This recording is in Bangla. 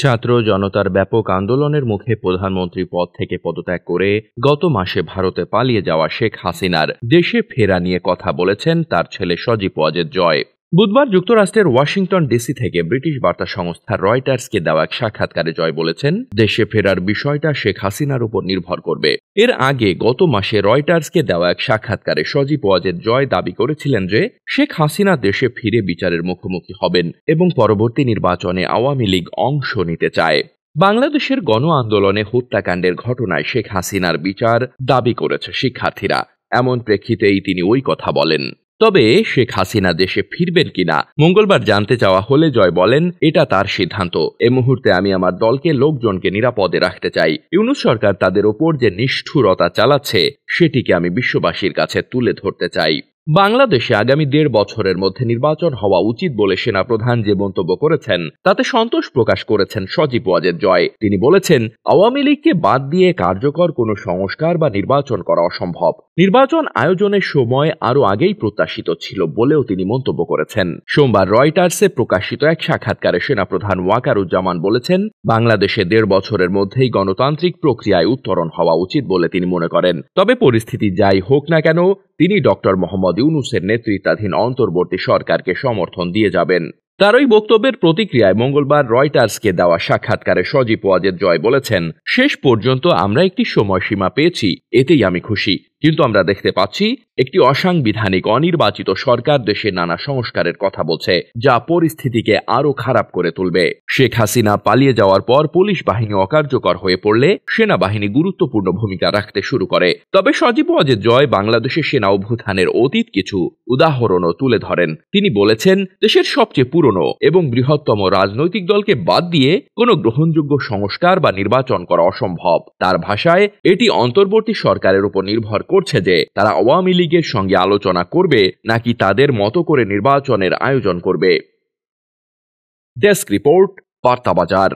ছাত্র জনতার ব্যাপক আন্দোলনের মুখে প্রধানমন্ত্রী পদ থেকে পদত্যাগ করে গত মাসে ভারতে পালিয়ে যাওয়া শেখ হাসিনার দেশে ফেরা নিয়ে কথা বলেছেন তার ছেলে সজীব ওয়াজেদ জয়। বুধবার যুক্তরাষ্ট্রের ওয়াশিংটন ডিসি থেকে ব্রিটিশ বার্তা সংস্থা রয়টার্সকে দেওয়া এক সাক্ষাৎকারে জয় বলেছেন, দেশে ফেরার বিষয়টা শেখ হাসিনার উপর নির্ভর করবে। এর আগে গত মাসে রয়টার্সকে দেওয়া এক সাক্ষাৎকারে সজীব ওয়াজেদ জয় দাবি করেছিলেন যে শেখ হাসিনা দেশে ফিরে বিচারের মুখোমুখি হবেন এবং পরবর্তী নির্বাচনে আওয়ামী লীগ অংশ নিতে চায়। বাংলাদেশের গণ আন্দোলনে হত্যাকাণ্ডের ঘটনায় শেখ হাসিনার বিচার দাবি করেছে শিক্ষার্থীরা। এমন প্রেক্ষিতেই তিনি ওই কথা বলেন। তবে শেখ হাসিনা দেশে ফিরবেন কিনা মঙ্গলবার জানতে চাওয়া হলে জয় বলেন, এটা তার সিদ্ধান্ত। এ মুহূর্তে আমি আমার দলকে লোকজনকে নিরাপদে রাখতে চাই। ইউনূস সরকার তাদের ওপর যে নিষ্ঠুরতা চালাচ্ছে সেটিকে আমি বিশ্ববাসীর কাছে তুলে ধরতে চাই। বাংলাদেশে আগামী ১.৫ বছরের মধ্যে নির্বাচন হওয়া উচিত বলে সেনাপ্রধান যে মন্তব্য করেছেন তাতে সন্তোষ প্রকাশ করেছেন সজীব ওয়াজেদ জয়। তিনি বলেছেন, আওয়ামী লীগকে বাদ দিয়ে কার্যকর কোনো সংস্কার বা নির্বাচন করা অসম্ভব। নির্বাচন আয়োজনের সময় আরও আগেই প্রত্যাশিত ছিল বলেও তিনি মন্তব্য করেছেন। সোমবার রয়টার্সে প্রকাশিত এক সাক্ষাৎকারে সেনাপ্রধান ওয়াকারুজ্জামান বলেছেন, বাংলাদেশে ১.৫ বছরের মধ্যেই গণতান্ত্রিক প্রক্রিয়ায় উত্তরণ হওয়া উচিত বলে তিনি মনে করেন। তবে পরিস্থিতি যাই হোক না কেন তিনি ডক্টর মোহাম্মদ ইউনূসের নেতৃত্বাধীন অন্তর্বর্তী সরকারকে সমর্থন দিয়ে যাবেন। তার ওই বক্তব্যের প্রতিক্রিয়ায় মঙ্গলবার রয়টার্সকে দেওয়া সাক্ষাৎকারে সজীব ওয়াজেদ জয় বলেছেন, শেষ পর্যন্ত আমরা একটি সময়সীমা পেয়েছি, এতেই আমি খুশি। কিন্তু আমরা দেখতে পাচ্ছি একটি অসাংবিধানিক অনির্বাচিত সরকার দেশে নানা সংস্কারের কথা বলছে, যা পরিস্থিতিকে আরো খারাপ করে তুলবে। শেখ হাসিনা পালিয়ে যাওয়ার পর পুলিশ বাহিনী অকার্যকর হয়ে পড়লে সেনাবাহিনী গুরুত্বপূর্ণ ভূমিকা রাখতে শুরু করে। তবে সজীব ওয়াজেদ জয় বাংলাদেশের সেনা অভ্যুত্থানের অতীত কিছু উদাহরণও তুলে ধরেন। তিনি বলেছেন, দেশের সবচেয়ে পুরনো এবং বৃহত্তম রাজনৈতিক দলকে বাদ দিয়ে কোনো গ্রহণযোগ্য সংস্কার বা নির্বাচন করা অসম্ভব। তার ভাষায়, এটি অন্তর্বর্তী সরকারের উপর নির্ভর করছে যে তারা আওয়ামী লীগের সঙ্গে আলোচনা করবে নাকি তাদের মতো করে নির্বাচনের আয়োজন করবে। Desk report, বার্তাবাজার।